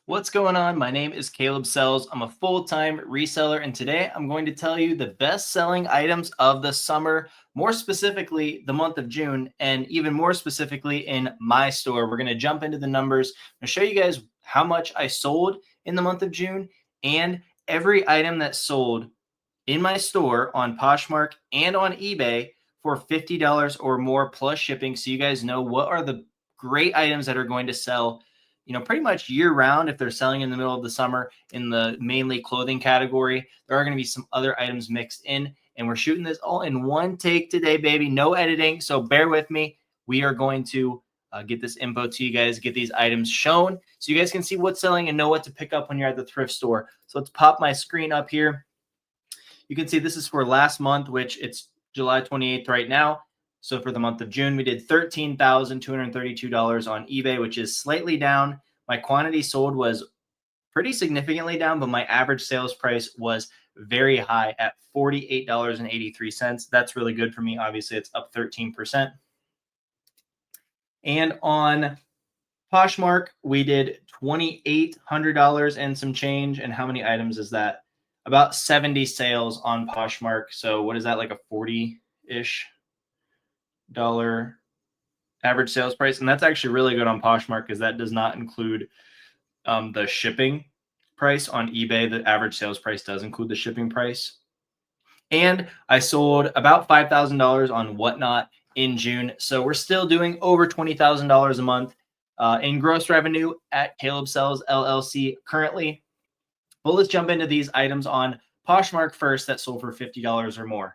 What's going on? My name is Caleb Sells. I'm a full-time reseller, and today I'm going to tell you the best-selling items of the summer, more specifically the month of June, and even more specifically in my store. We're going to jump into the numbers and show you guys how much I sold in the month of June and every item that sold in my store on Poshmark and on eBay for $50 or more plus shipping, so you guys know what are the great items that are going to sell, pretty much year round. If they're selling in the middle of the summer in the mainly clothing category, there are going to be some other items mixed in, and we're shooting this all in one take today, baby. No editing, so bear with me. We are going to get this info to you guys, get these items shown so you guys can see what's selling and know what to pick up when you're at the thrift store. So let's pop my screen up here. You can see this is for last month, which it's July 28th right now. So for the month of June, we did $13,232 on eBay, which is slightly down. My quantity sold was pretty significantly down, but my average sales price was very high at $48.83. That's really good for me. Obviously, it's up 13%. And on Poshmark, we did $2,800 and some change. And how many items is that? About 70 sales on Poshmark. So what is that, like a 40-ish dollar average sales price? And that's actually really good on Poshmark because that does not include the shipping price. On eBay, the average sales price does include the shipping price. And I sold about $5,000 on Whatnot in June. So we're still doing over $20,000 a month in gross revenue at Caleb Sells LLC currently. Well, let's jump into these items on Poshmark first that sold for $50 or more.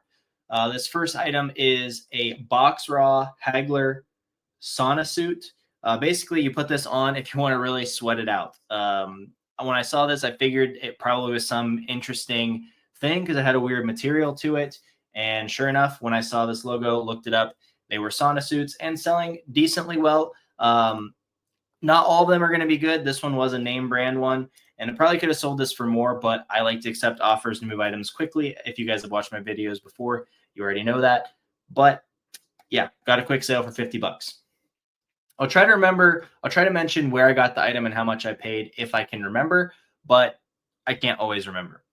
This first item is a box raw Hagler sauna suit. Basically, you put this on if you want to really sweat it out. When I saw this, I figured it probably was some interesting thing because it had a weird material to it. And sure enough, when I saw this logo, looked it up, they were sauna suits and selling decently well. Not all of them are going to be good. This one was a name brand one, and I probably could have sold this for more, but I like to accept offers to move items quickly. If you guys have watched my videos before, you already know that. But yeah, got a quick sale for 50 bucks. I'll try to mention where I got the item and how much I paid if I can remember, but I can't always remember.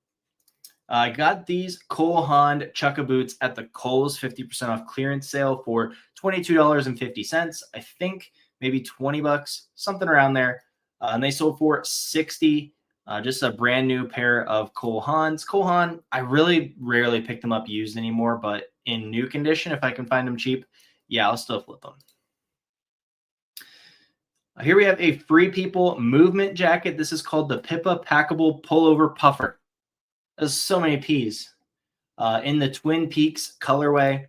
I got these Cole Haan Chukka boots at the Kohl's 50% off clearance sale for $22.50. I think maybe 20 bucks, something around there. And they sold for 60. Just a brand new pair of Cole Haans. Cole Haan, I really rarely pick them up used anymore, but in new condition, if I can find them cheap, yeah, I'll still flip them. Here we have a Free People movement jacket. This is called the Pippa Packable Pullover Puffer. There's so many P's. In the Twin Peaks colorway.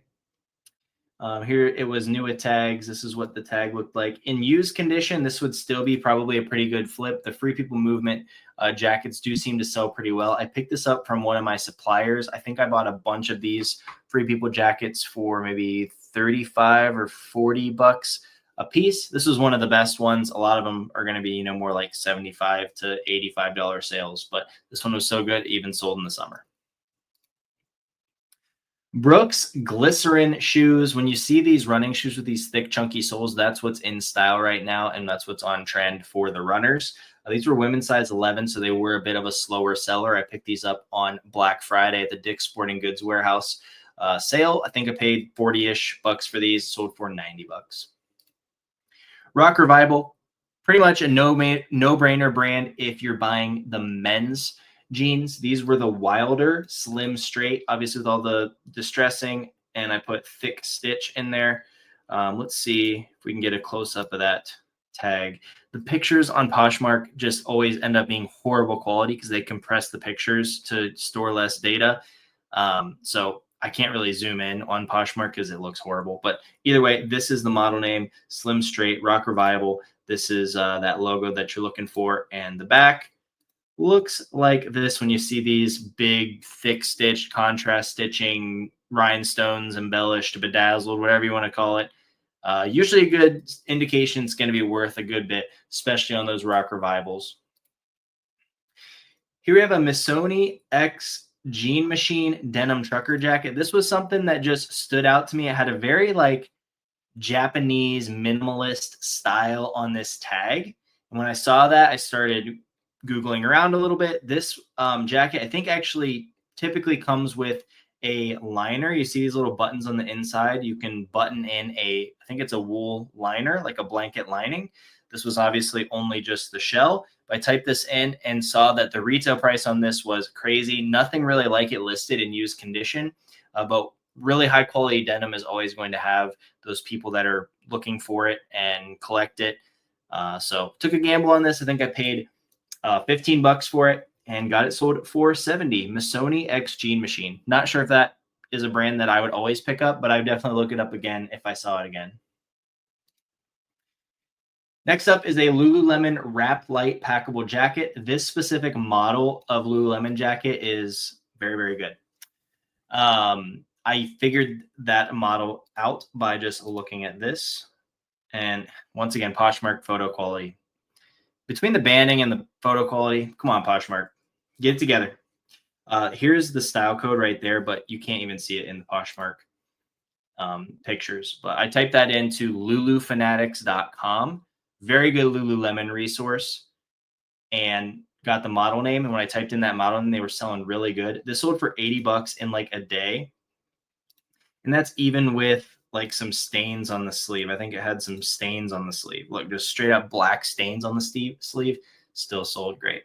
Here it was new with tags. This is what the tag looked like. In used condition, this would still be probably a pretty good flip. The Free People movement jackets do seem to sell pretty well. I picked this up from one of my suppliers. I think I bought a bunch of these Free People jackets for maybe 35 or 40 bucks a piece. This was one of the best ones. A lot of them are going to be, more like $75 to $85 sales, but this one was so good, even sold in the summer. Brooks glycerin shoes. When you see these running shoes with these thick, chunky soles, that's what's in style right now, and that's what's on trend for the runners. These were women's size 11, so they were a bit of a slower seller. I picked these up on Black Friday at the Dick's Sporting Goods Warehouse sale. I think I paid 40-ish bucks for these, sold for 90 bucks. Rock Revival, pretty much a no-brainer brand if you're buying the men's jeans. These were the Wilder Slim Straight, obviously with all the distressing, and I put thick stitch in there. Let's see if we can get a close-up of that tag. The pictures on Poshmark just always end up being horrible quality because they compress the pictures to store less data. So I can't really zoom in on Poshmark because it looks horrible. But either way, this is the model name, Slim Straight, Rock Revival. This is that logo that you're looking for. And the back looks like this when you see these big, thick stitched, contrast stitching, rhinestones, embellished, bedazzled, whatever you want to call it. Usually a good indication it's going to be worth a good bit, especially on those Rock Revivals. Here we have a Missoni X Jean Machine denim trucker jacket. This was something that just stood out to me. It had a very Japanese minimalist style on this tag. And when I saw that, I started Googling around a little bit. This jacket, I think, actually typically comes with a liner. You see these little buttons on the inside. You can button in I think it's a wool liner, like a blanket lining. This was obviously only just the shell. But I typed this in and saw that the retail price on this was crazy. Nothing really like it listed in used condition, but really high quality denim is always going to have those people that are looking for it and collect it. So took a gamble on this. I think I paid $15 for it and got it sold at $470. Missoni X Jean Machine. Not sure if that is a brand that I would always pick up, but I would definitely look it up again if I saw it again. Next up is a Lululemon Wrap Light packable jacket. This specific model of Lululemon jacket is very, very good. I figured that model out by just looking at this. And once again, Poshmark photo quality. Between the banding and the photo quality, come on, Poshmark, get it together. Here's the style code right there, but you can't even see it in the Poshmark pictures. But I typed that into lulufanatics.com. Very good Lululemon resource, and got the model name. And when I typed in that model name, they were selling really good. This sold for $80 in like a day. And that's even with like some stains on the sleeve. I think it had some stains on the sleeve. Look, just straight up black stains on the sleeve. Still sold great.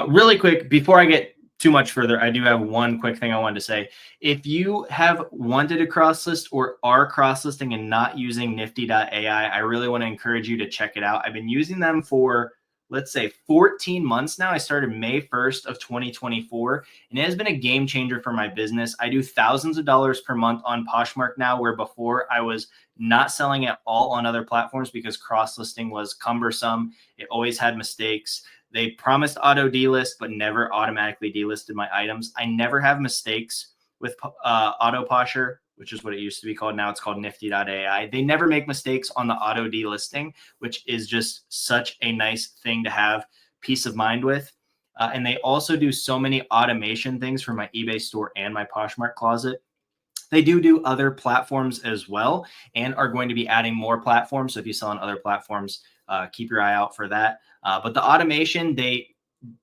Really quick, before I get too much further, I do have one quick thing I wanted to say. If you have wanted to cross list or are cross listing and not using nifty.ai, I really want to encourage you to check it out. I've been using them for, let's say, 14 months now. I started May 1st of 2024, and it has been a game changer for my business. I do thousands of dollars per month on Poshmark now, where before I was not selling at all on other platforms because cross listing was cumbersome. It always had mistakes. They promised auto delist, but never automatically delisted my items. I never have mistakes with Auto Posher, which is what it used to be called. Now it's called nifty.ai. They never make mistakes on the auto delisting, which is just such a nice thing to have peace of mind with. And they also do so many automation things for my eBay store and my Poshmark closet. They do other platforms as well, and are going to be adding more platforms. So if you sell on other platforms, keep your eye out for that. But the automation, they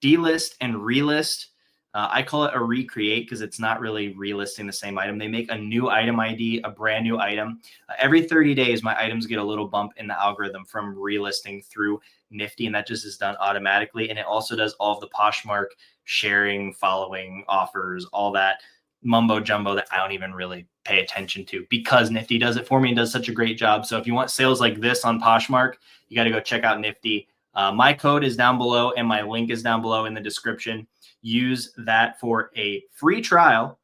delist and relist. I call it a recreate because it's not really relisting the same item. They make a new item ID, a brand new item. Every 30 days, my items get a little bump in the algorithm from relisting through Nifty, and that just is done automatically. And it also does all of the Poshmark sharing, following, offers, all that mumbo jumbo that I don't even really pay attention to, because Nifty does it for me and does such a great job. So if you want sales like this on Poshmark, you got to go check out Nifty. My code is down below and my link is down below in the description. Use that for a free trial.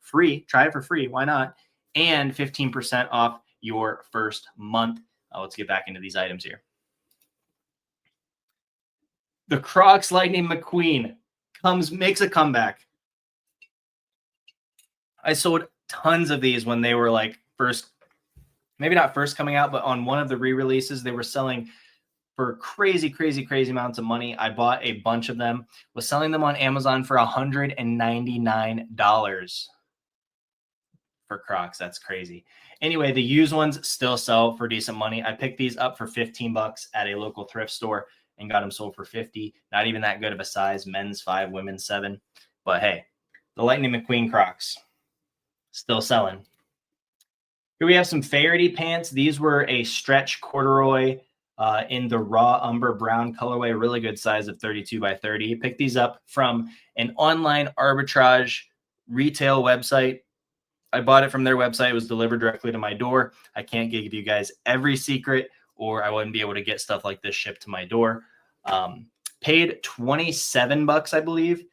Try it for free. Why not? And 15% off your first month. Let's get back into these items here. The Crocs Lightning McQueen makes a comeback. I sold tons of these when they were like first, maybe not first coming out, but on one of the re-releases, they were selling for crazy amounts of money. I bought a bunch of them, was selling them on Amazon for $199 for Crocs. That's crazy. Anyway, the used ones still sell for decent money. I picked these up for $15 at a local thrift store and got them sold for $50. Not even that good of a size. Men's 5, women's 7. But hey, the Lightning McQueen Crocs still selling. Here we have some Faherty pants. These were a stretch corduroy in the raw umber brown colorway, really good size of 32 by 30. Picked these up from an online arbitrage retail website. I bought it from their website. It was delivered directly to my door. I can't give you guys every secret, or I wouldn't be able to get stuff like this shipped to my door. Paid $27, I believe.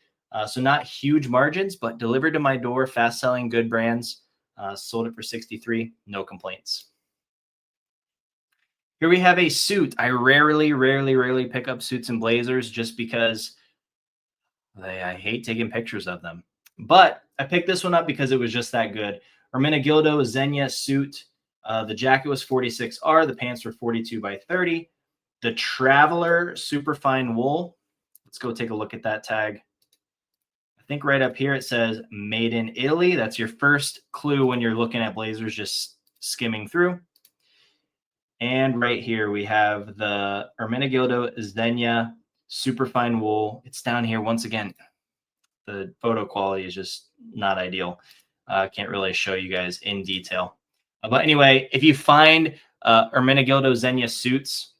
So not huge margins, but delivered to my door, fast selling, good brands. Sold it for $63. No complaints. Here we have a suit. I rarely pick up suits and blazers just because I hate taking pictures of them. But I picked this one up because it was just that good. Hermenegildo Xenia suit. The jacket was 46R. The pants were 42 by 30. The Traveler Superfine Wool. Let's go take a look at that tag. I think right up here it says made in Italy. That's your first clue when you're looking at blazers, just skimming through. And right here we have the Hermenegildo Xenia super fine wool. It's down here. Once again, the photo quality is just not ideal. Can't really show you guys in detail. But anyway, if you find Ermenegildo Xenia suits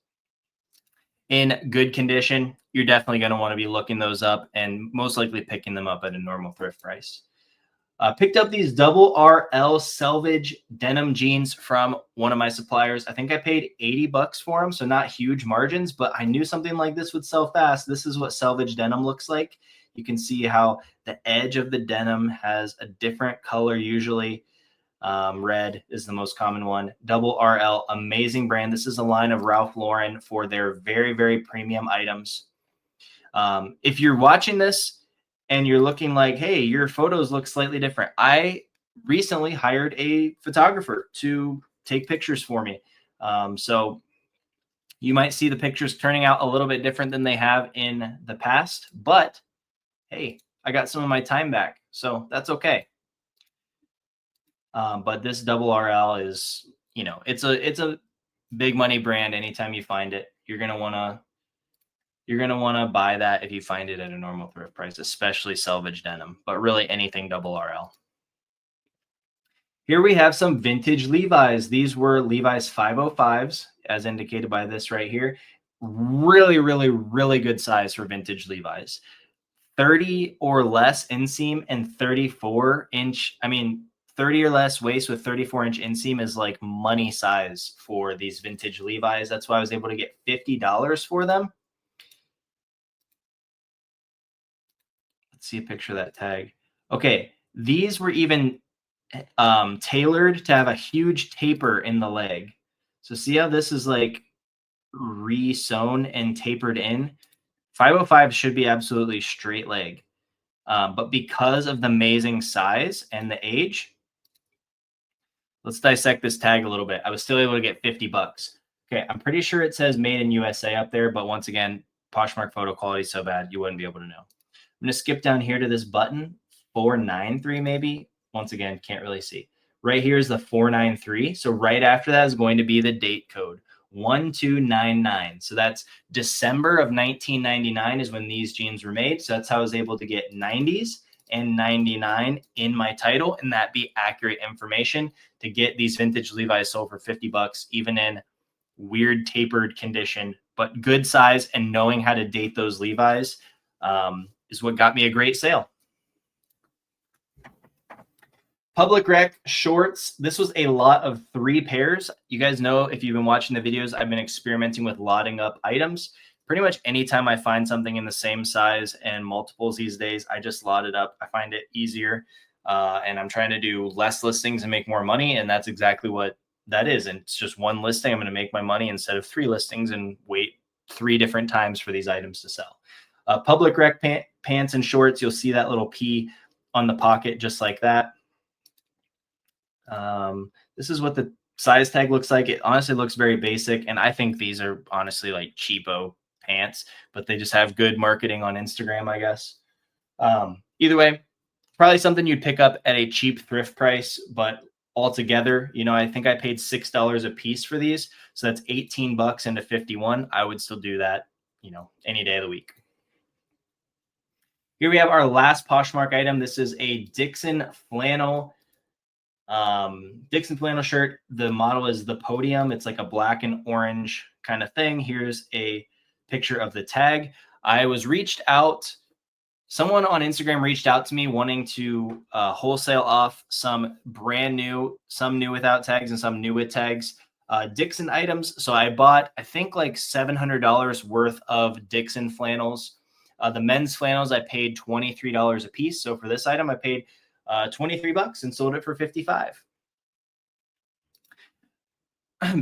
in good condition, you're definitely going to want to be looking those up and most likely picking them up at a normal thrift price. Picked up these double RL selvage denim jeans from one of my suppliers. I think I paid 80 bucks for them, so not huge margins, but I knew something like this would sell fast. This is what selvage denim looks like. You can see how the edge of the denim has a different color usually. Red is the most common one. Double RL, amazing brand. This is a line of Ralph Lauren for their very, very premium items. If you're watching this and you're looking like, hey, your photos look slightly different, I recently hired a photographer to take pictures for me. So you might see the pictures turning out a little bit different than they have in the past, but hey, I got some of my time back, so that's okay. But this double RL is, it's a big money brand. Anytime you find it, you're gonna wanna buy that if you find it at a normal thrift price, especially selvage denim, but really anything double RL. Here we have some vintage Levi's. These were Levi's 505s, as indicated by this right here. Really, really, really good size for vintage Levi's. 30 or less inseam and 34-inch. 30 or less waist with 34-inch inseam is like money size for these vintage Levi's. That's why I was able to get $50 for them. Let's see a picture of that tag. Okay, these were even tailored to have a huge taper in the leg. So see how this is like re-sewn and tapered in? 505 should be absolutely straight leg. But because of the amazing size and the age, let's dissect this tag a little bit. I was still able to get 50 bucks. Okay, I'm pretty sure it says made in USA up there, but once again, Poshmark photo quality is so bad, you wouldn't be able to know. I'm going to skip down here to this button, 493 maybe. Once again, can't really see. Right here is the 493. So right after that is going to be the date code, 1299. So that's December of 1999 is when these jeans were made. So that's how I was able to get 90s and 99 in my title, and that be accurate information to get these vintage Levi's sold for 50 bucks, even in weird tapered condition, but good size, and knowing how to date those Levi's is what got me a great sale. Public Rec shorts. This was a lot of 3 pairs. You guys know, if you've been watching the videos, I've been experimenting with lotting up items. Pretty much anytime I find something in the same size and multiples these days, I just lot it up. I find it easier, and I'm trying to do less listings and make more money, and that's exactly what that is. And it's just one listing. I'm going to make my money instead of 3 listings and wait 3 different times for these items to sell. Public Rec pants and shorts. You'll see that little P on the pocket just like that. This is what the size tag looks like. It honestly looks very basic, and I think these are honestly like cheapo pants, but they just have good marketing on Instagram, I guess. Either way, probably something you'd pick up at a cheap thrift price, but altogether, I think I paid $6 a piece for these, so that's 18 bucks into 51. I would still do that, any day of the week. Here we have our last Poshmark item. This is a Dixon flannel shirt. The model is the Podium. It's like a black and orange kind of thing. Here's a picture of the tag. Someone on Instagram reached out to me wanting to wholesale off some brand new, some new without tags and some new with tags, Dixon items. So I bought, I think, like $700 worth of Dixon flannels. The men's flannels, I paid $23 a piece. So for this item, I paid 23 bucks and sold it for 55.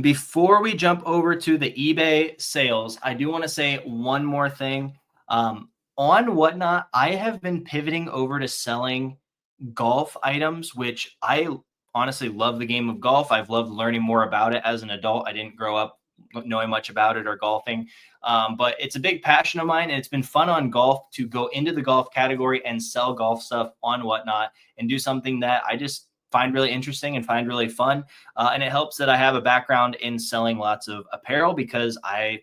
Before we jump over to the eBay sales, I do want to say one more thing. On Whatnot, I have been pivoting over to selling golf items, which I honestly love the game of golf. I've loved learning more about it as an adult. I didn't grow up knowing much about it or golfing, but it's a big passion of mine, and it's been fun on golf to go into the golf category and sell golf stuff on Whatnot and do something that I just find really interesting and find really fun. And it helps that I have a background in selling lots of apparel, because I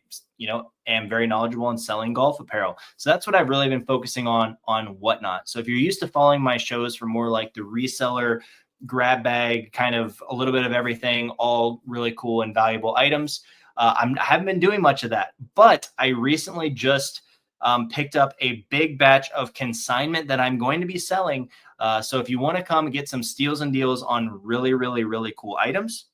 am very knowledgeable in selling golf apparel. So that's what I've really been focusing on Whatnot. So if you're used to following my shows for more like the reseller grab bag, kind of a little bit of everything, all really cool and valuable items, I haven't been doing much of that. But I recently just picked up a big batch of consignment that I'm going to be selling. So if you want to come get some steals and deals on really, really, really cool items,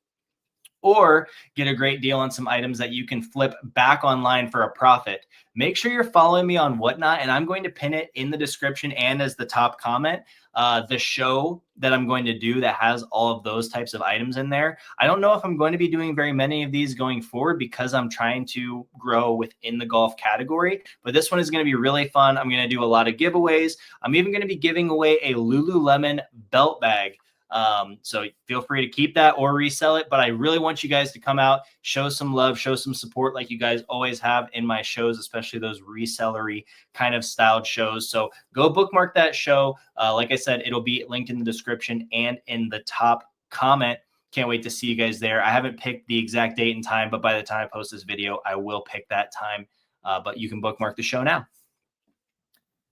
or get a great deal on some items that you can flip back online for a profit, make sure you're following me on Whatnot, and I'm going to pin it in the description and as the top comment, the show that I'm going to do that has all of those types of items in there. I don't know if I'm going to be doing very many of these going forward because I'm trying to grow within the golf category, but this one is going to be really fun. I'm going to do a lot of giveaways. I'm even going to be giving away a Lululemon belt bag. So feel free to keep that or resell it. But I really want you guys to come out, show some love, show some support like you guys always have in my shows, especially those resellery kind of styled shows. So go bookmark that show. Like I said, it'll be linked in the description and in the top comment. Can't wait to see you guys there. I haven't picked the exact date and time, but by the time I post this video, I will pick that time. But you can bookmark the show now.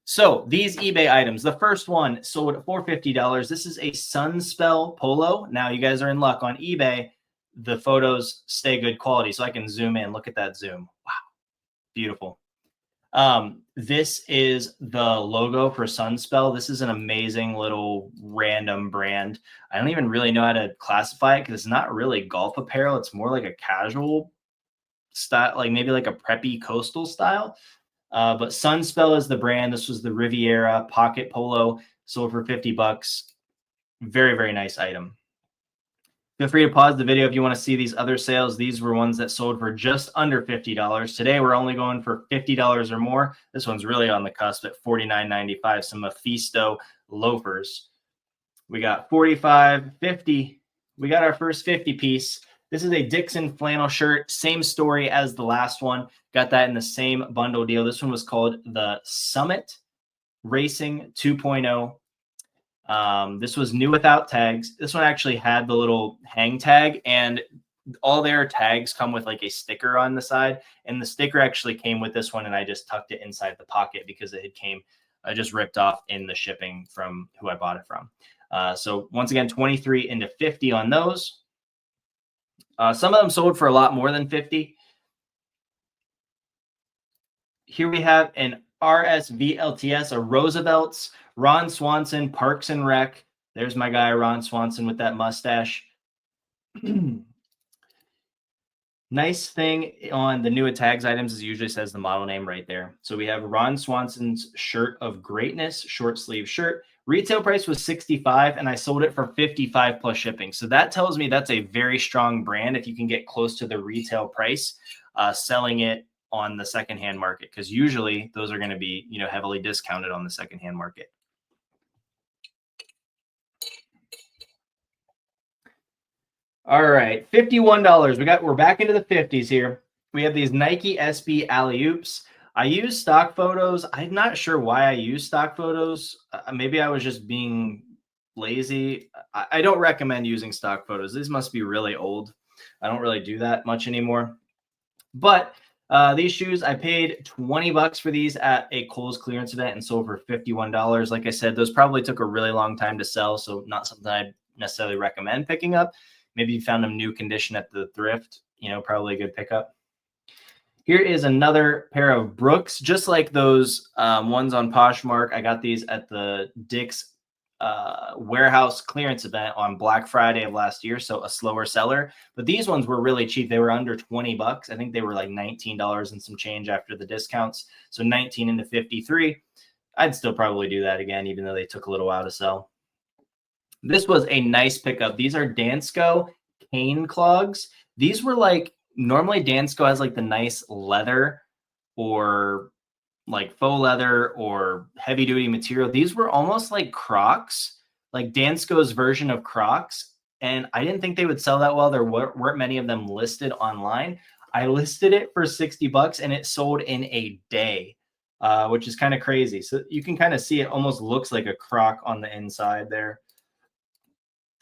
So these eBay items, the first one sold for $50. This is a Sunspell polo. Now you guys are in luck on eBay. The photos stay good quality. So I can zoom in. Look at that zoom. Wow. Beautiful. This is the logo for Sunspell. This is an amazing little random brand. I don't even really know how to classify it because it's not really golf apparel. It's more like a casual style, like maybe like a preppy coastal style. But Sunspell is the brand. This was the Riviera pocket polo, sold for $50. Very, very nice item. Feel free to pause the video if you want to see these other sales. These were ones that sold for just under $50. Today, we're only going for $50 or more. This one's really on the cusp at $49.95. Some Mephisto loafers. We got 45, 50. We got our first 50 piece. This is a Dixon flannel shirt. Same story as the last one. Got that in the same bundle deal. This one was called the Summit Racing 2.0. This was new without tags. This one actually had the little hang tag, and all their tags come with like a sticker on the side. And the sticker actually came with this one, and I just tucked it inside the pocket because it had came just ripped off in the shipping from who I bought it from. So once again, 23 into 50 on those. Some of them sold for a lot more than 50. Here we have an RSVLTS, a Roosevelt's, Ron Swanson, Parks and Rec. There's my guy, Ron Swanson, with that mustache. Nice thing on the new tags items is it usually says the model name right there. So we have Ron Swanson's Shirt of Greatness, short sleeve shirt. Retail price was $65, and I sold it for $55 plus shipping. So that tells me that's a very strong brand if you can get close to the retail price selling it on the secondhand market, because usually those are going to be, heavily discounted on the secondhand market. All right, $51. We're back into the 50s here. We have these Nike SB alley-oops. I use stock photos. I'm not sure why I use stock photos. Maybe I was just being lazy. I don't recommend using stock photos. These must be really old. I don't really do that much anymore. But these shoes, I paid $20 for these at a Kohl's clearance event and sold for $51. Like I said, those probably took a really long time to sell, so not something I'd necessarily recommend picking up. Maybe you found them new condition at the thrift, probably a good pickup. Here is another pair of Brooks, just like those ones on Poshmark. I got these at the Dick's warehouse clearance event on Black Friday of last year, so a slower seller. But these ones were really cheap. They were under $20. I think they were like $19 and some change after the discounts. So 19 into 53. I'd still probably do that again, even though they took a little while to sell. This was a nice pickup. These are Dansko cane clogs. These were like, normally Dansko has like the nice leather or like faux leather or heavy duty material. These were almost like Crocs, like Dansko's version of Crocs. And I didn't think they would sell that well. There weren't many of them listed online. I listed it for $60 and it sold in a day, which is kind of crazy. So you can kind of see it almost looks like a Croc on the inside there.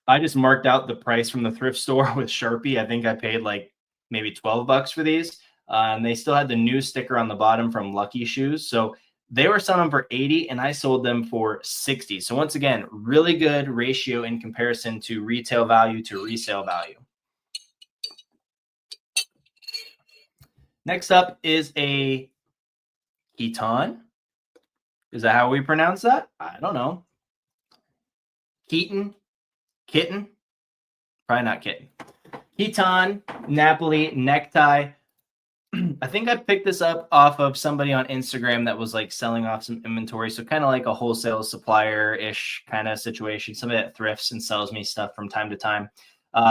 I just marked out the price from the thrift store with Sharpie. I think I paid like maybe $12 for these. And they still had the new sticker on the bottom from Lucky Shoes. So they were selling them for 80 and I sold them for 60. So once again, really good ratio in comparison to retail value to resale value. Next up is a Keaton. Is that how we pronounce that? I don't know. Kitten. Probably not kitten. Keaton Napoli necktie. I think I picked this up off of somebody on Instagram that was like selling off some inventory. So kind of like a wholesale supplier-ish kind of situation. Somebody that thrifts and sells me stuff from time to time.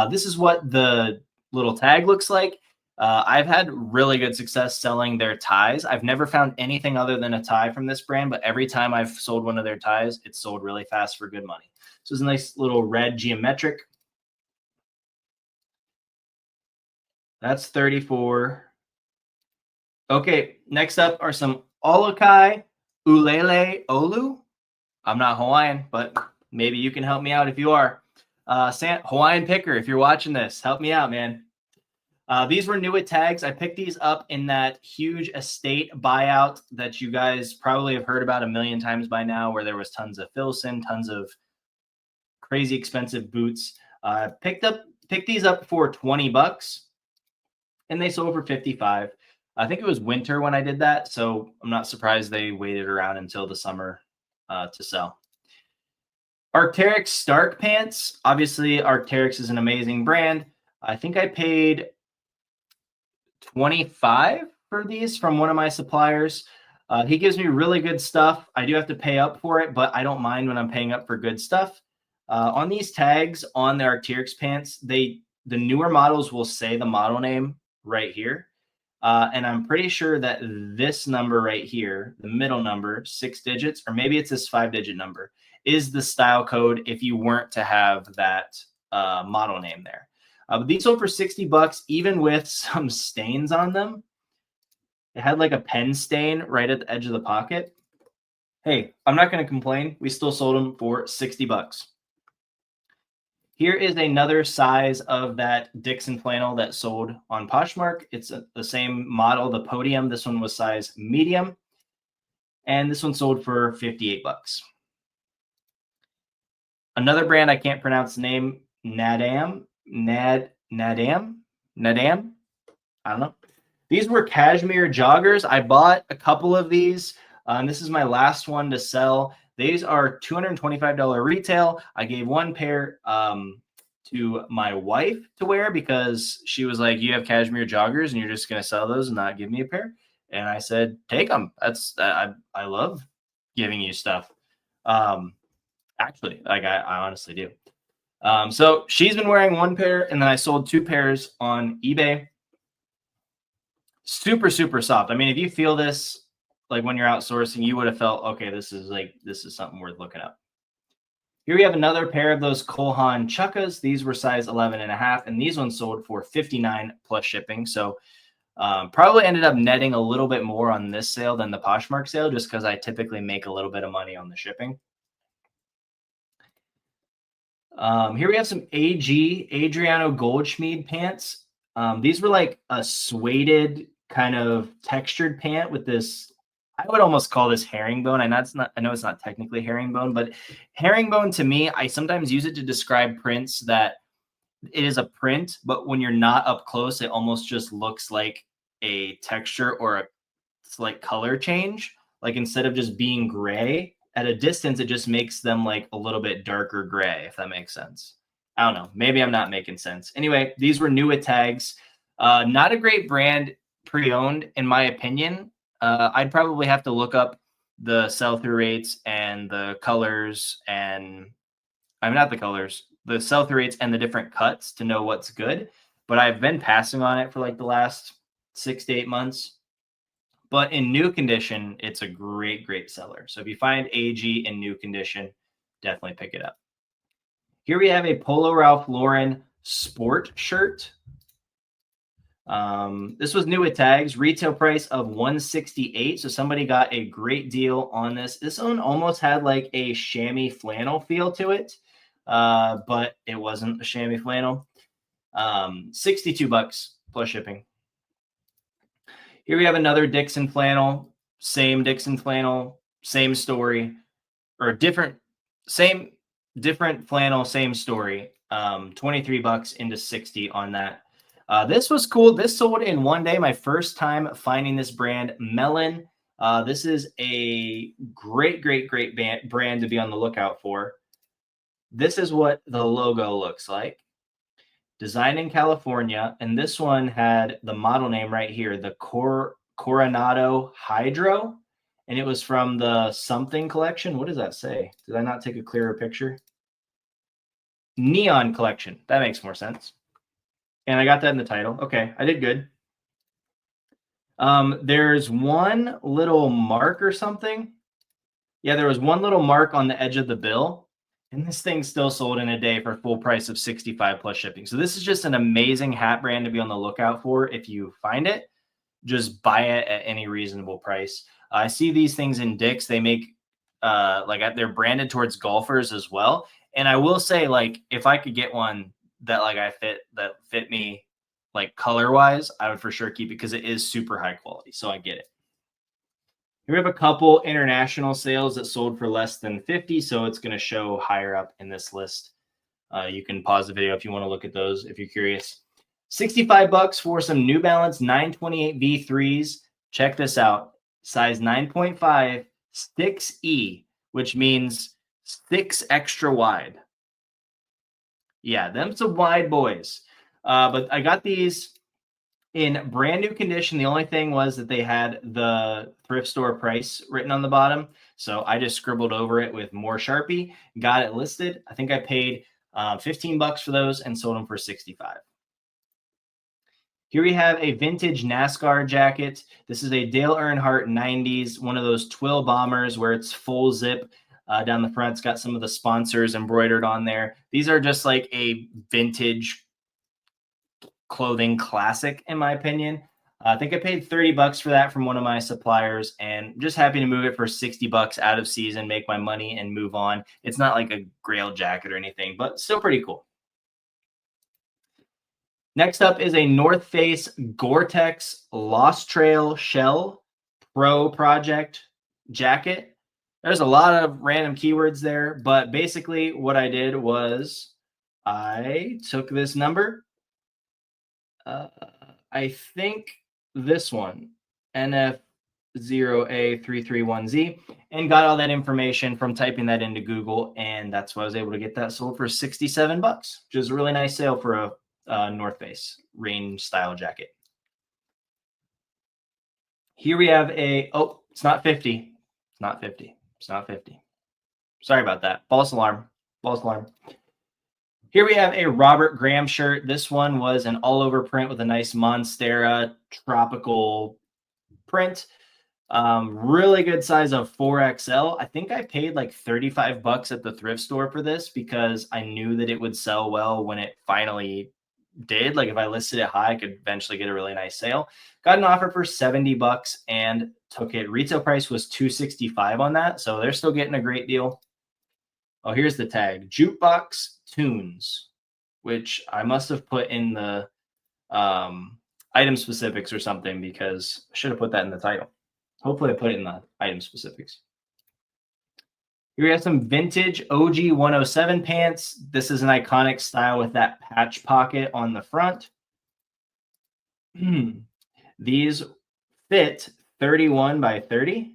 This is what the little tag looks like. I've had really good success selling their ties. I've never found anything other than a tie from this brand, but every time I've sold one of their ties, it's sold really fast for good money. So it's a nice little red geometric. That's 34. Okay, next up are some Olokai Ulele Olu. I'm not Hawaiian, but maybe you can help me out if you are. Hawaiian picker, if you're watching this, help me out, man. These were new at tags. I picked these up in that huge estate buyout that you guys probably have heard about a million times by now, where there was tons of Filson, tons of crazy expensive boots. Picked these up for 20 bucks and they sold for 55. I think it was winter when I did that, so I'm not surprised they waited around until the summer to sell. Arc'teryx Stark pants. Obviously, Arc'teryx is an amazing brand. I think I paid 25 for these from one of my suppliers. He gives me really good stuff. I do have to pay up for it, but I don't mind when I'm paying up for good stuff. On these tags on the Arc'teryx pants, the newer models will say the model name right here. And I'm pretty sure that this number right here, the middle number, 6 digits, or maybe it's this 5-digit number, is the style code if you weren't to have that model name there. But these sold for 60 bucks, even with some stains on them. It had like a pen stain right at the edge of the pocket. Hey, I'm not going to complain. We still sold them for 60 bucks. Here is another size of that Dixon flannel that sold on Poshmark. It's the same model, the Podium. This one was size medium. And this one sold for 58 bucks. Another brand, I can't pronounce the name, Nadam. I don't know. These were cashmere joggers. I bought a couple of these. And this is my last one to sell. These are $225 retail. I gave one pair to my wife to wear because she was like, you have cashmere joggers and you're just going to sell those and not give me a pair. And I said, take them. I love giving you stuff. Actually, like I honestly do. So she's been wearing one pair and then I sold 2 pairs on eBay. Super, super soft. I mean, if you feel this, like when you're outsourcing, you would have felt, okay, this is something worth looking up. Here we have another pair of those Kohan Chukkas. These were size 11.5, and these ones sold for 59 plus shipping. So probably ended up netting a little bit more on this sale than the Poshmark sale, just because I typically make a little bit of money on the shipping. Here we have some Adriano Goldschmied pants. These were like a suede kind of textured pant with this, I would almost call this herringbone. I know it's not technically herringbone, but herringbone to me, I sometimes use it to describe prints that it is a print, but when you're not up close, it almost just looks like a texture or a slight color change. Like instead of just being gray, at a distance, it just makes them like a little bit darker gray, if that makes sense. I don't know. Maybe I'm not making sense. Anyway, these were new at tags. Not a great brand pre-owned, in my opinion. I'd probably have to look up the sell-through rates and the colors and not the colors, the sell-through rates and the different cuts to know what's good. But I've been passing on it for like the last 6 to 8 months. But in new condition, it's a great, great seller. So if you find AG in new condition, definitely pick it up. Here we have a Polo Ralph Lauren sport shirt. This was new at tags, retail price of $168. So somebody got a great deal on this. This one almost had like a chamois flannel feel to it, but it wasn't a chamois flannel. 62 bucks plus shipping. Here we have another Dixon flannel, same Dixon flannel, same story, or different flannel, same story. 23 bucks into 60 on that. This was cool. This sold in one day. My first time finding this brand, Melon. This is a great brand to be on the lookout for. This is what the logo looks like. Designed in California, and this one had the model name right here, the Coronado Hydro, and it was from the something collection. What does that say? Did I not take a clearer picture? Neon collection. That makes more sense. And I got that in the title. Okay, I did good. There's one little mark or something. Yeah, there was one little mark on the edge of the bill. And this thing still sold in a day for full price of 65 plus shipping. So this is just an amazing hat brand to be on the lookout for. If you find it, just buy it at any reasonable price. I see these things in Dick's. They make they're branded towards golfers as well. And I will say, like, if I could get one that fit me like color wise, I would for sure keep it because it is super high quality. So I get it. We have a couple international sales that sold for less than 50, so it's going to show higher up in this list. You can pause the video if you want to look at those if you're curious. 65 bucks for some New Balance 928 V3s. Check this out. Size 9.5, 6E, which means 6 extra wide. Yeah, them some wide boys. But I got these in brand new condition. The only thing was that they had the thrift store price written on the bottom. So I just scribbled over it with more Sharpie, got it listed. I think I paid 15 bucks for those and sold them for 65. Here we have a vintage NASCAR jacket. This is a Dale Earnhardt 90s, one of those twill bombers where it's full zip down the front. It's got some of the sponsors embroidered on there. These are just like a vintage clothing classic, in my opinion. I think I paid 30 bucks for that from one of my suppliers, and just happy to move it for 60 bucks out of season, make my money and move on. It's not like a Grail jacket or anything, but still pretty cool. Next up is a North Face Gore-Tex Lost Trail Shell Pro Project jacket. There's a lot of random keywords there, but basically what I did was I took this number, I think this one, NF0A331Z, and got all that information from typing that into Google, and that's why I was able to get that sold for 67 bucks, which is a really nice sale for a North Face rain style jacket. Here we have it's not 50. It's not 50. It's not 50. Sorry about that. False alarm. False alarm. Here we have a Robert Graham shirt. This one was an all-over print with a nice Monstera tropical print. Really good size of 4XL. I think I paid like 35 bucks at the thrift store for this because I knew that it would sell well when it finally did. Like if I listed it high, I could eventually get a really nice sale. Got an offer for 70 bucks and took it. Retail price was $265 on that, so they're still getting a great deal. Oh, here's the tag, Jukebox Tunes, which I must have put in the item specifics or something because I should have put that in the title. Hopefully I put it in the item specifics. Here we have some vintage OG 107 pants. This is an iconic style with that patch pocket on the front. These fit 31 by 30.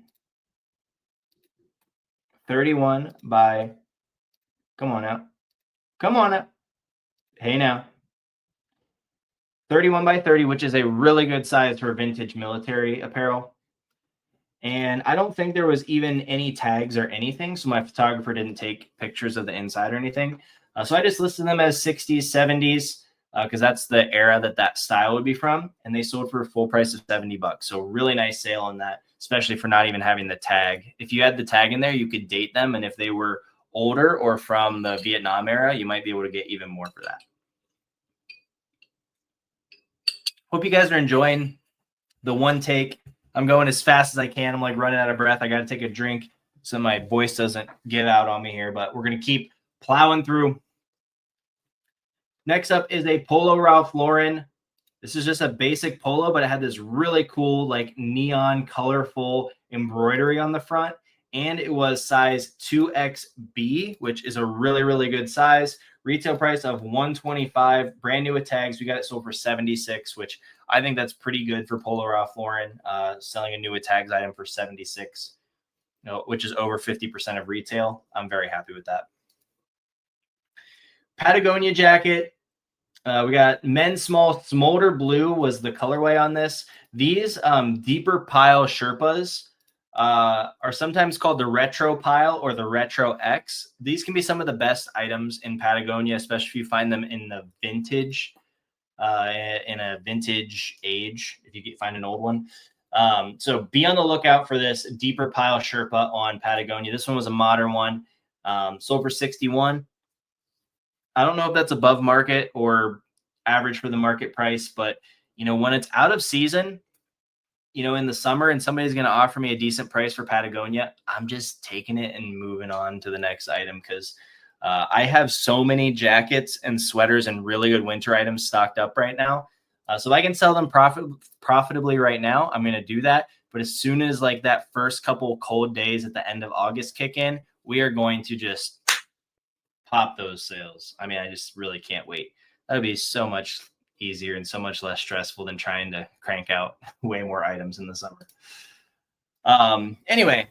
31 by, come on out. Come on out. Hey now. 31 by 30, which is a really good size for vintage military apparel. And I don't think there was even any tags or anything, so my photographer didn't take pictures of the inside or anything. So I just listed them as 60s, 70s, because that's the era that style would be from. And they sold for a full price of 70 bucks. So really nice sale on that, especially for not even having the tag. If you had the tag in there, you could date them. And if they were older or from the Vietnam era, you might be able to get even more for that. Hope you guys are enjoying the one take. I'm going as fast as I can. I'm like running out of breath. I got to take a drink so my voice doesn't give out on me here, but we're going to keep plowing through. Next up is a Polo Ralph Lauren. This is just a basic polo, but it had this really cool, like neon colorful embroidery on the front. And it was size 2XB, which is a really, really good size. Retail price of $125, brand new with tags. We got it sold for $76, which I think that's pretty good for Polo Ralph Lauren, selling a new with tags item for $76, which is over 50% of retail. I'm very happy with that. Patagonia jacket. We got men's small smolder blue was the colorway on this. These deeper pile Sherpas are sometimes called the retro pile or the retro X. These can be some of the best items in Patagonia, especially if you find them in the vintage, in a vintage age, if you find an old one. So be on the lookout for this deeper pile Sherpa on Patagonia. This one was a modern one, sold for $61. I don't know if that's above market or average for the market price, but when it's out of season, in the summer and somebody's going to offer me a decent price for Patagonia, I'm just taking it and moving on to the next item because I have so many jackets and sweaters and really good winter items stocked up right now. So if I can sell them profitably right now, I'm going to do that. But as soon as like that first couple cold days at the end of August kick in, we are going to just pop those sales. I mean, I just really can't wait. That would be so much easier and so much less stressful than trying to crank out way more items in the summer. Anyway,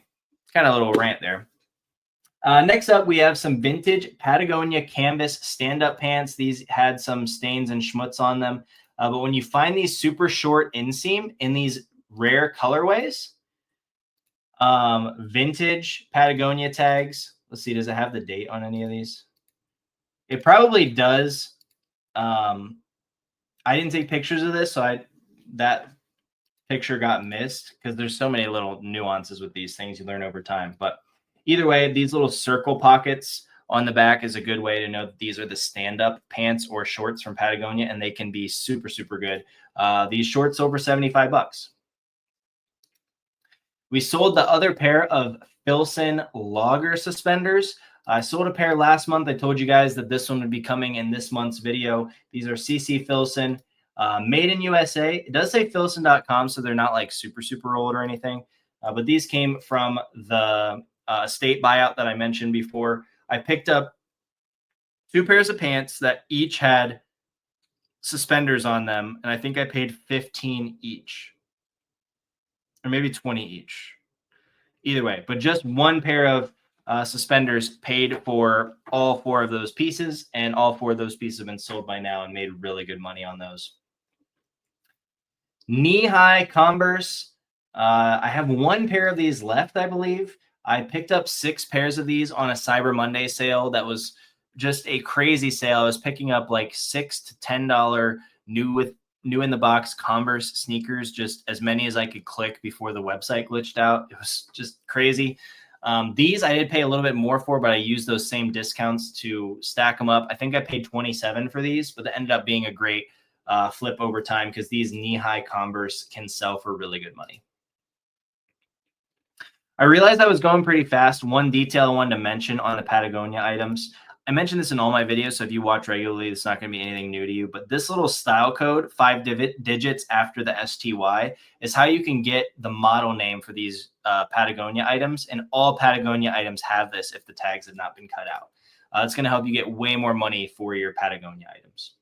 kind of a little rant there. Next up, we have some vintage Patagonia canvas stand-up pants. These had some stains and schmutz on them. But when you find these super short inseam in these rare colorways, vintage Patagonia tags. Let's see, does it have the date on any of these? It probably does. I didn't take pictures of this, so that picture got missed because there's so many little nuances with these things you learn over time. But either way, these little circle pockets on the back is a good way to know that these are the stand-up pants or shorts from Patagonia, and they can be super, super good. These shorts over $75. We sold the other pair of Filson Logger suspenders. I sold a pair last month. I told you guys that this one would be coming in this month's video. These are CC Filson, made in USA. It does say Filson.com, so they're not like super, super old or anything. But these came from the estate buyout that I mentioned before. I picked up 2 pairs of pants that each had suspenders on them, and I think I paid $15 each, or maybe $20 each. Either way, but just 1 pair of suspenders paid for all 4 of those pieces, and all 4 of those pieces have been sold by now and made really good money on those. Knee-high Converse. I have 1 pair of these left, I believe. I picked up 6 pairs of these on a Cyber Monday sale. That was just a crazy sale. I was picking up like $6 to $10 new in the box Converse sneakers, just as many as I could click before the website glitched out. It was just crazy. These I did pay a little bit more for, but I used those same discounts to stack them up. I think I paid $27 for these, but that ended up being a great flip over time because these knee-high Converse can sell for really good money. I realized I was going pretty fast. One detail I wanted to mention on the Patagonia items. I mentioned this in all my videos, so if you watch regularly, it's not going to be anything new to you. But this little style code, 5 digits after the STY, is how you can get the model name for these Patagonia items. And all Patagonia items have this if the tags have not been cut out. It's going to help you get way more money for your Patagonia items.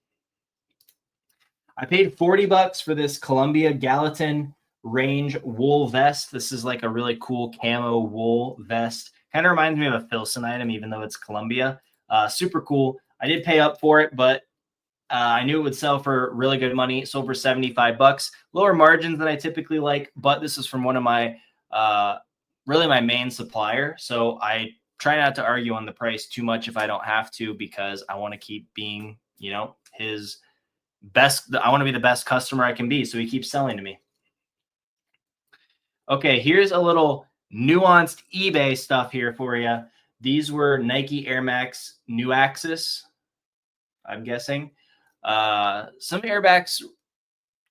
I paid $40 for this Columbia Gallatin range wool vest. This is like a really cool camo wool vest. Kind of reminds me of a Filson item, even though it's Columbia. Super cool. I did pay up for it, but I knew it would sell for really good money. Sold for $75. Lower margins than I typically like, but this is from one of my, really my main supplier. So I try not to argue on the price too much if I don't have to, because I want to keep being, his best. I want to be the best customer I can be. So he keeps selling to me. Okay, here's a little nuanced eBay stuff here for you. These were Nike Air Max New Axis, I'm guessing. Some Air Max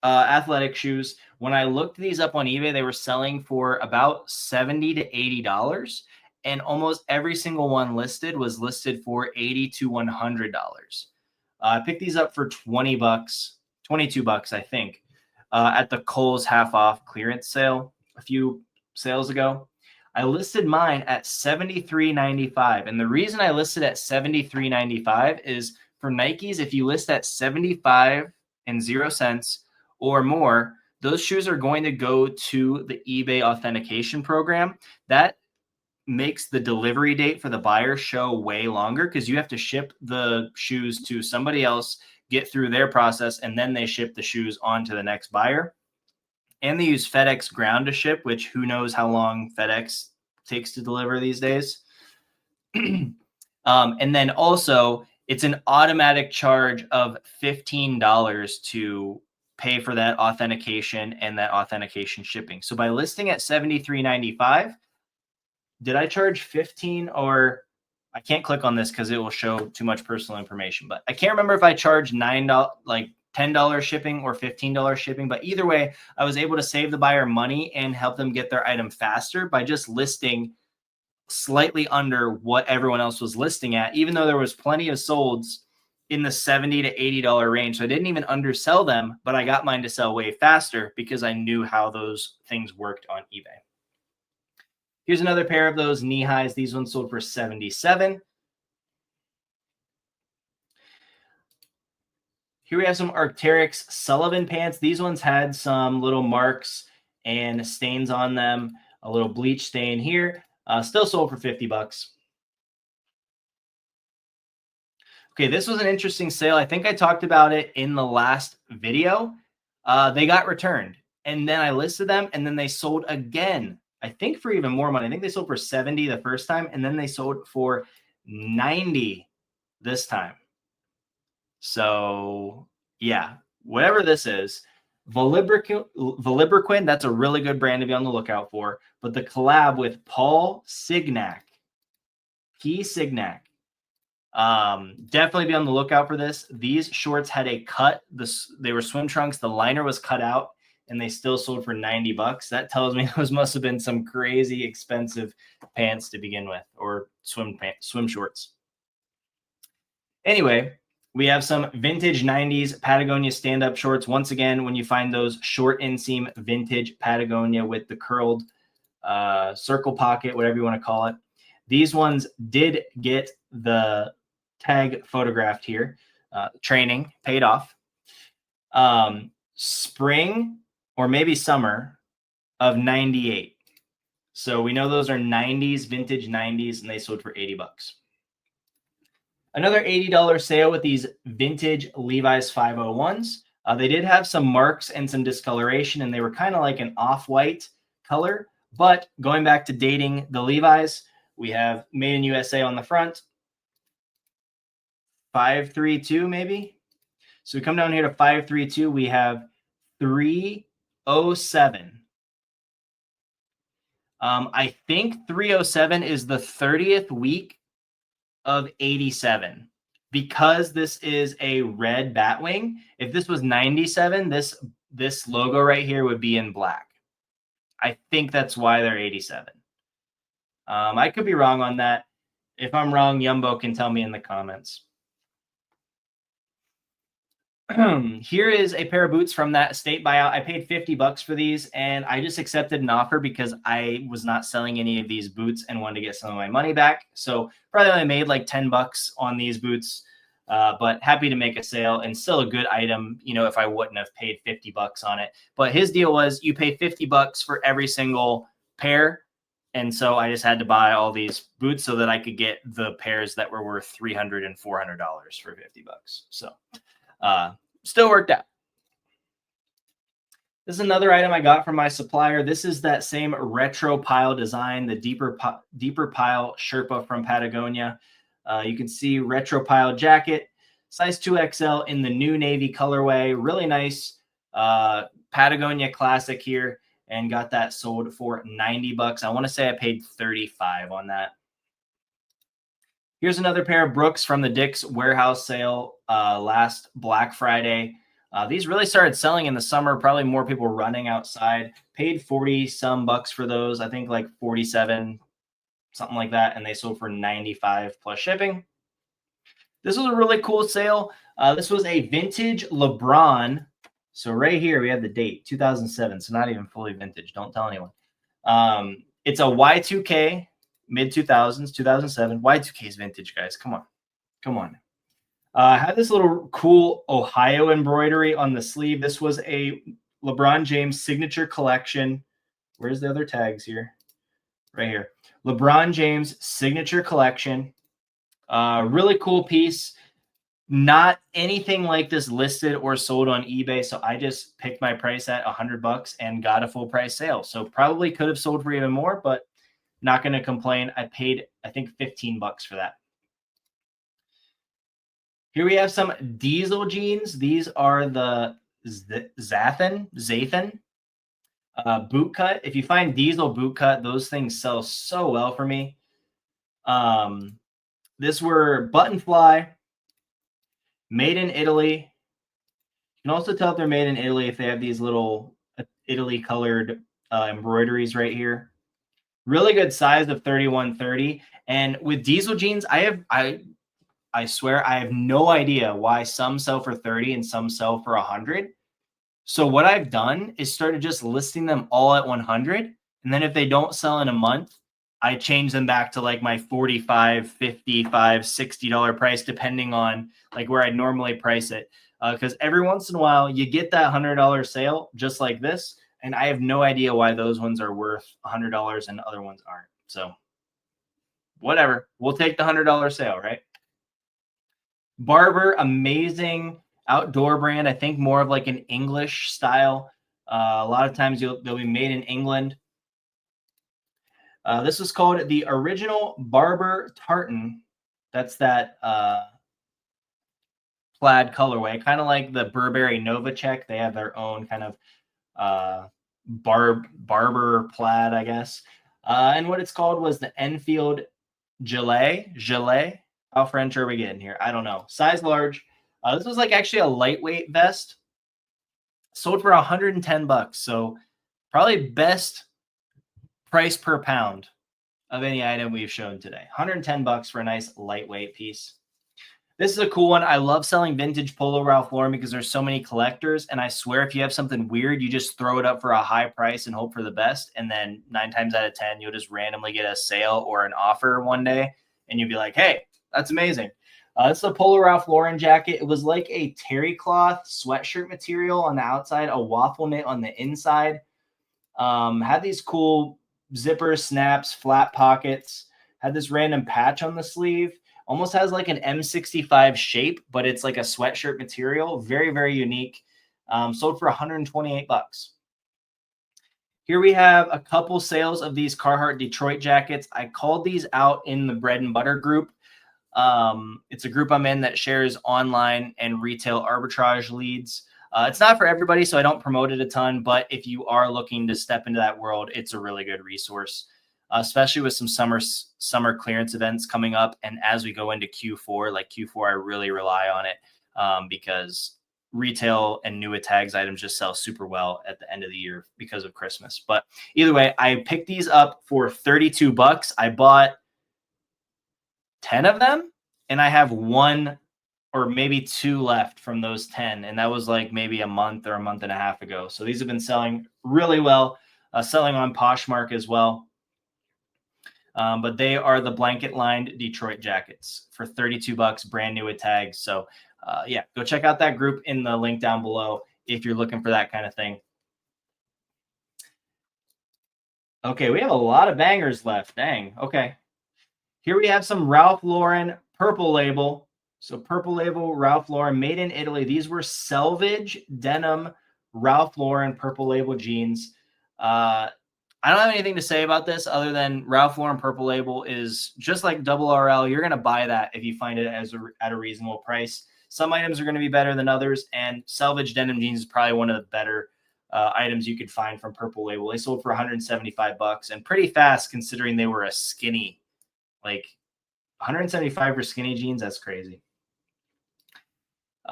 athletic shoes. When I looked these up on eBay, they were selling for about $70 to $80. And almost every single one listed was listed for $80 to $100. I picked these up for $20, 22 bucks, I think, at the Kohl's half off clearance sale a few sales ago. I listed mine at $73.95. And the reason I listed at $73.95 is for Nikes, if you list at 75 and 0 cents or more, those shoes are going to go to the eBay authentication program. That makes the delivery date for the buyer show way longer because you have to ship the shoes to somebody else, get through their process, and then they ship the shoes on to the next buyer. And they use FedEx ground to ship, which who knows how long FedEx takes to deliver these days. And then also, it's an automatic charge of $15 to pay for that authentication and that authentication shipping. So by listing at $73.95, did I charge 15 or I can't click on this because it will show too much personal information, but I can't remember if I charged $9, like $10 shipping or $15 shipping, but either way, I was able to save the buyer money and help them get their item faster by just listing slightly under what everyone else was listing at, even though there was plenty of solds in the $70 to $80 range. So I didn't even undersell them, but I got mine to sell way faster because I knew how those things worked on eBay. Here's another pair of those knee highs. These ones sold for $77. Here we have some Arc'teryx Sullivan pants. These ones had some little marks and stains on them. A little bleach stain here. Still sold for 50 bucks. Okay, this was an interesting sale. I think I talked about it in the last video. They got returned, and then I listed them, and then they sold again. I think for even more money. I think they sold for 70 the first time, and then they sold for 90 this time. So yeah, whatever this is, Volibriquin, that's a really good brand to be on the lookout for. But the collab with Paul Signac, definitely be on the lookout for this. These shorts had a cut. They were swim trunks. The liner was cut out, and they still sold for 90 bucks. That tells me those must have been some crazy expensive pants to begin with, or swim shorts. Anyway, we have some vintage 90s Patagonia stand-up shorts. Once again, when you find those short inseam vintage Patagonia with the curled circle pocket, whatever you want to call it. These ones did get the tag photographed here. Training paid off. Spring or maybe summer of 98. So we know those are 90s, vintage 90s, and they sold for 80 bucks. Another $80 sale with these vintage Levi's 501s. They did have some marks and some discoloration, and they were kind of like an off-white color. But going back to dating the Levi's, we have Made in USA on the front. 532 maybe. So we come down here to 532. We have 307. I think 307 is the 30th week of 87. Because this is a red Batwing, if this was 97, this logo right here would be in black. I think that's why they're 87. I could be wrong on that. If I'm wrong, Yumbo can tell me in the comments. Here is a pair of boots from that estate buyout. I paid 50 bucks for these, and I just accepted an offer because I was not selling any of these boots and wanted to get some of my money back. So probably only made like 10 bucks on these boots, but happy to make a sale and still a good item, you know, if I wouldn't have paid 50 bucks on it. But his deal was you pay 50 bucks for every single pair. And so I just had to buy all these boots so that I could get the pairs that were worth $300 and $400 for 50 bucks. So still worked out. This is another item I got from my supplier. This is that same retro pile design, the deeper pile Sherpa from Patagonia. You can see retro pile jacket, size 2XL in the new navy colorway. Really nice Patagonia classic here, and got that sold for 90 bucks. I want to say I paid 35 on that. Here's another pair of Brooks from the Dick's warehouse sale last Black Friday. These really started selling in the summer, probably more people running outside. Paid 40 some bucks for those, I think like 47, something like that, and they sold for 95 plus shipping. This was a really cool sale. This was a vintage LeBron So right here we have the date, 2007. So not even fully vintage. Don't tell anyone. It's a Y2K, mid 2000s, 2007. Y2K is vintage, guys. Come on, come on. I had this little cool Ohio embroidery on the sleeve. This was a LeBron James signature collection. Where's the other tags here? Right here. LeBron James signature collection. Really cool piece. Not anything like this listed or sold on eBay. So I just picked my price at $100 and got a full price sale. So probably could have sold for even more, but not going to complain. I paid, I think, $15 for that. Here we have some Diesel jeans. These are the Zathan boot cut. If you find Diesel boot cut, those things sell so well for me. This were button fly, made in Italy. You can also tell if they're made in Italy if they have these little Italy colored embroideries right here. Really good size of 3130. And with Diesel jeans, I swear I have no idea why some sell for 30 and some sell for 100. So what I've done is started just listing them all at 100. And then if they don't sell in a month, I change them back to like my $45, $55, $60 price, depending on like where I normally price it. Because every once in a while you get that $100 sale just like this. And I have no idea why those ones are worth $100 and other ones aren't. So whatever, we'll take the $100 sale, right? Barber, amazing outdoor brand. I think more of like an English style. A lot of times they'll be made in England. This was called the original Barber Tartan. That's that plaid colorway, kind of like the Burberry Novacek. They have their own kind of barber plaid, I guess. And what it's called was the Enfield Gilet. How French are we getting here? I don't know. Size large. This was like actually a lightweight vest. Sold for $110. So probably best price per pound of any item we've shown today. $110 for a nice lightweight piece. This is a cool one. I love selling vintage Polo Ralph Lauren because there's so many collectors. And I swear if you have something weird, you just throw it up for a high price and hope for the best. And then 9 times out of 10, you'll just randomly get a sale or an offer one day. And you'll be like, hey, that's amazing. This is a Polo Ralph Lauren jacket. It was like a terry cloth sweatshirt material on the outside, a waffle knit on the inside. Had these cool zipper snaps, flat pockets. Had this random patch on the sleeve. Almost has like an M65 shape, but it's like a sweatshirt material. Very, very unique. Sold for $128. Here we have a couple sales of these Carhartt Detroit jackets. I called these out in the bread and butter group. It's a group I'm in that shares online and retail arbitrage leads. It's not for everybody, so I don't promote it a ton, but if you are looking to step into that world, it's a really good resource, especially with some summer clearance events coming up. And as we go into Q4, like Q4, I really rely on it because retail and new tags items just sell super well at the end of the year because of Christmas. But either way, I picked these up for $32. I bought 10 of them and I have 1 or maybe 2 left from those 10. And that was like maybe a month or a month and a half ago. So these have been selling really well, selling on Poshmark as well. But they are the blanket lined Detroit jackets for $32, brand new with tags. So yeah, go check out that group in the link down below if you're looking for that kind of thing. Okay, we have a lot of bangers left. Dang. Okay. Here we have some Ralph Lauren Purple Label. So Purple Label, Ralph Lauren, made in Italy. These were selvage denim Ralph Lauren Purple Label jeans. I don't have anything to say about this other than Ralph Lauren Purple Label is just like Double RL. You're going to buy that if you find it at a reasonable price. Some items are going to be better than others, and selvage denim jeans is probably one of the better items you could find from Purple Label. They sold for $175 and pretty fast considering they were a skinny, like 175 for skinny jeans. That's crazy.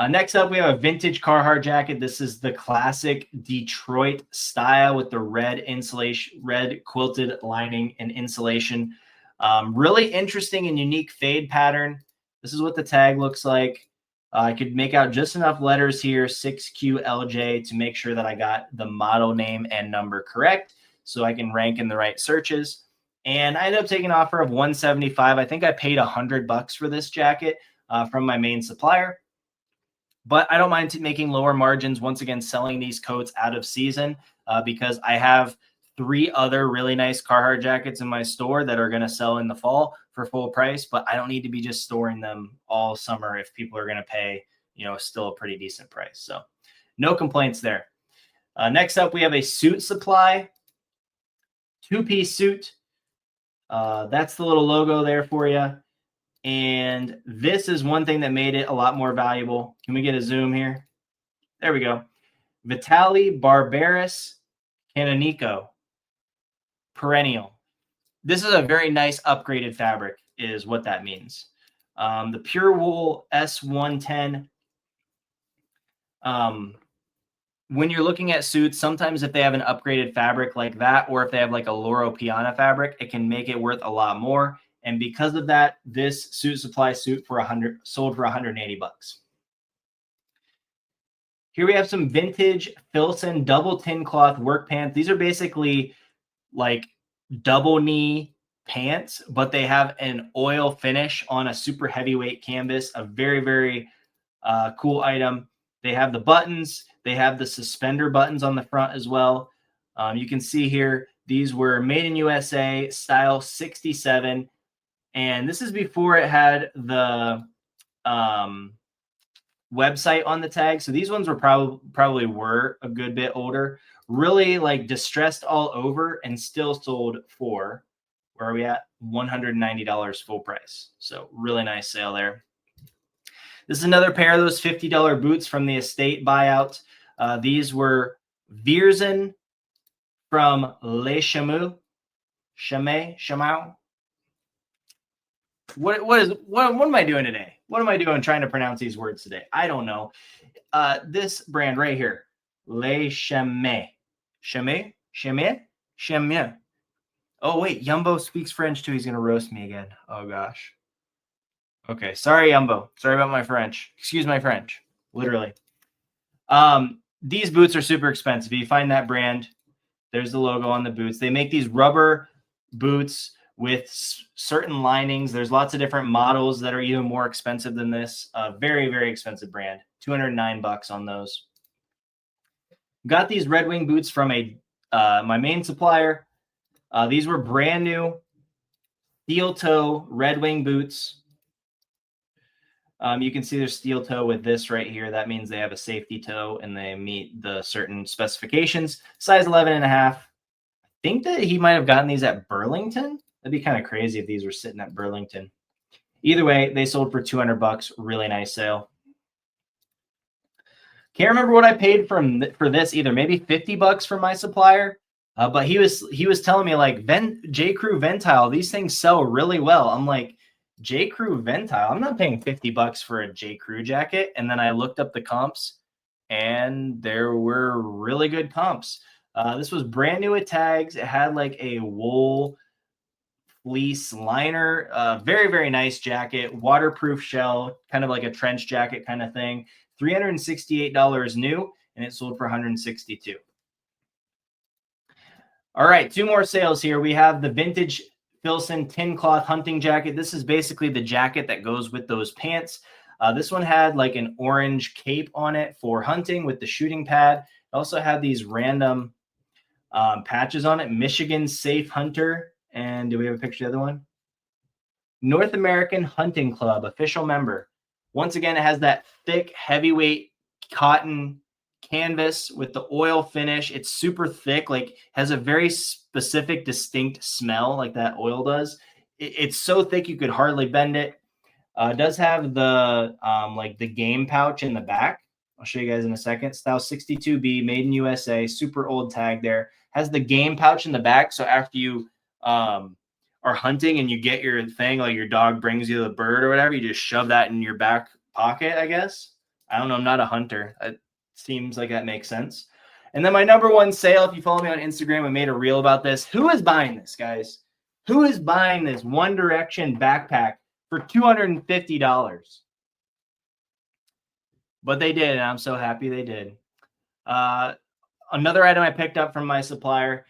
Next up, we have a vintage Carhartt jacket. This is the classic Detroit style with the red insulation, red quilted lining and insulation. Really interesting and unique fade pattern. This is what the tag looks like. I could make out just enough letters here, 6QLJ, to make sure that I got the model name and number correct so I can rank in the right searches. And I ended up taking an offer of $175. I think I paid $100 for this jacket from my main supplier. But I don't mind making lower margins, once again, selling these coats out of season because I have 3 other really nice Carhartt jackets in my store that are going to sell in the fall for full price, but I don't need to be just storing them all summer if people are going to pay, still a pretty decent price. So no complaints there. Next up, we have a suit supply, 2-piece suit. That's the little logo there for you. And this is one thing that made it a lot more valuable. Can we get a zoom here? There we go. Vitali Barberis Canonico Perennial. This is a very nice upgraded fabric is what that means. The Pure Wool S110. When you're looking at suits, sometimes if they have an upgraded fabric like that, or if they have like a Loro Piana fabric, it can make it worth a lot more. And because of that, this suit supply suit sold for $180. Here we have some vintage Filson double tin cloth work pants. These are basically like double knee pants, but they have an oil finish on a super heavyweight canvas. A very, very cool item. They have the buttons. They have the suspender buttons on the front as well. You can see here, these were made in USA, style 67. And this is before it had the website on the tag. So these ones were probably were a good bit older, really like distressed all over, and still sold for, where are we at? $190 full price. So really nice sale there. This is another pair of those $50 boots from the estate buyout. These were Viersen from Les Chameaux. Chameau. What am I doing today? What am I doing trying to pronounce these words today? I don't know. This brand right here, Les Chameaux. Chameau. Oh, wait, Yumbo speaks French too. He's going to roast me again. Oh, gosh. Okay, sorry, Yumbo. Sorry about my French. Excuse my French, literally. These boots are super expensive. If you find that brand, there's the logo on the boots. They make these rubber boots with certain linings. There's lots of different models that are even more expensive than this. Very, very expensive brand. $209 on those. Got these Red Wing boots from my main supplier. These were brand new steel toe Red Wing boots. You can see there's steel toe with this right here. That means they have a safety toe and they meet the certain specifications. Size 11.5. I think that he might have gotten these at Burlington. That'd be kind of crazy if these were sitting at Burlington. Either way, they sold for $200. Really nice sale. Can't remember what I paid for this either. Maybe $50 from my supplier. But he was telling me like J. Crew Ventile, these things sell really well. I'm like, J. Crew Ventile, I'm not paying $50 for a J. Crew jacket. And then I looked up the comps, and there were really good comps. This was brand new with tags. It had like a wool fleece liner. Very, very nice jacket. Waterproof shell, kind of like a trench jacket kind of thing. $368 new, and it sold for $162. All right, 2 more sales here. We have the vintage Filson tin cloth hunting jacket. This is basically the jacket that goes with those pants. This one had like an orange cape on it for hunting with the shooting pad. It also had these random patches on it. Michigan Safe Hunter. And do we have a picture of the other one? North American Hunting Club, official member. Once again, it has that thick, heavyweight cotton canvas with the oil finish. It's super thick, like has a very specific, distinct smell like that oil does. It's so thick you could hardly bend it. It does have the like the game pouch in the back. I'll show you guys in a second. Style 62B, made in USA, super old tag there. Has the game pouch in the back, so after you are hunting and you get your thing, like your dog brings you the bird or whatever, you just shove that in your back pocket, I guess. I don't know. I'm not a hunter. It seems like that makes sense. And then my number one sale, if you follow me on Instagram, I made a reel about this. Who is buying this, guys? Who is buying this One Direction backpack for $250? but they did, and I'm so happy they did. Another item I picked up from my supplier,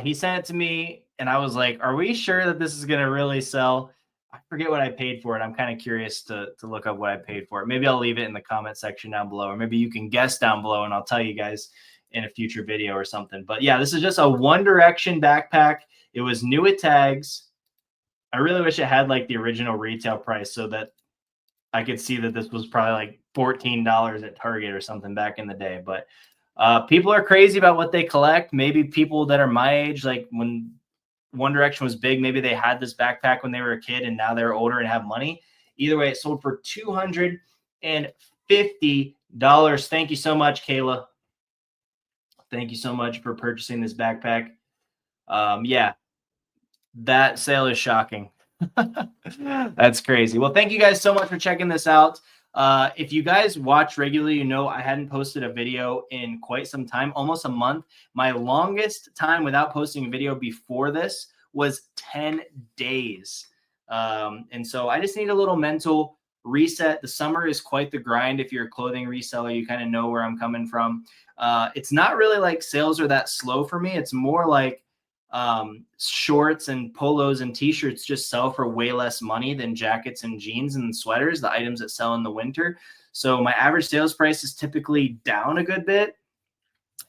he sent it to me, and I was like, "Are we sure that this is gonna really sell?" I forget what I paid for it. I'm kind of curious to look up what I paid for it. Maybe I'll leave it in the comment section down below, or maybe you can guess down below, and I'll tell you guys in a future video or something. But yeah, this is just a One Direction backpack. It was new at tags. I really wish it had like the original retail price so that I could see that this was probably like $14 at Target or something back in the day. But people are crazy about what they collect. Maybe people that are my age, like when One Direction was big, maybe they had this backpack when they were a kid and now they're older and have money. Either way, it sold for $250. Thank you so much, Kayla. Thank you so much for purchasing this backpack. Yeah, that sale is shocking. That's crazy. Well, thank you guys so much for checking this out. If you guys watch regularly, you know I hadn't posted a video in quite some time, almost a month. My longest time without posting a video before this was 10 days. And so I just need a little mental reset. The summer is quite the grind. If you're a clothing reseller, you kind of know where I'm coming from. It's not really like sales are that slow for me. It's more like shorts and polos and t-shirts just sell for way less money than jackets and jeans and sweaters, the items that sell in the winter. So my average sales price is typically down a good bit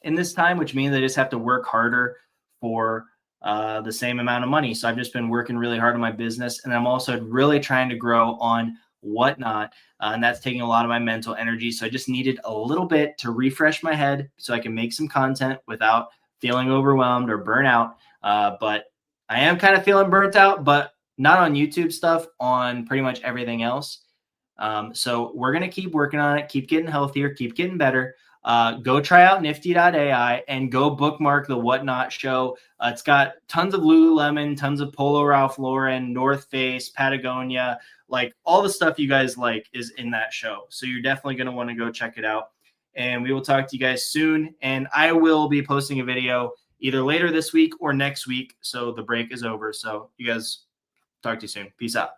in this time, which means I just have to work harder for the same amount of money. So I've just been working really hard on my business, and I'm also really trying to grow on Whatnot, and that's taking a lot of my mental energy. So I just needed a little bit to refresh my head so I can make some content without feeling overwhelmed or burnt out. But I am kind of feeling burnt out, but not on YouTube stuff, on pretty much everything else. So we're going to keep working on it, keep getting healthier, keep getting better. Go try out nifty.ai and go bookmark the Whatnot show. It's got tons of Lululemon, tons of Polo Ralph Lauren, North Face, Patagonia, like all the stuff you guys like is in that show. So you're definitely going to want to go check it out. And we will talk to you guys soon. And I will be posting a video either later this week or next week. So the break is over. So you guys, talk to you soon. Peace out.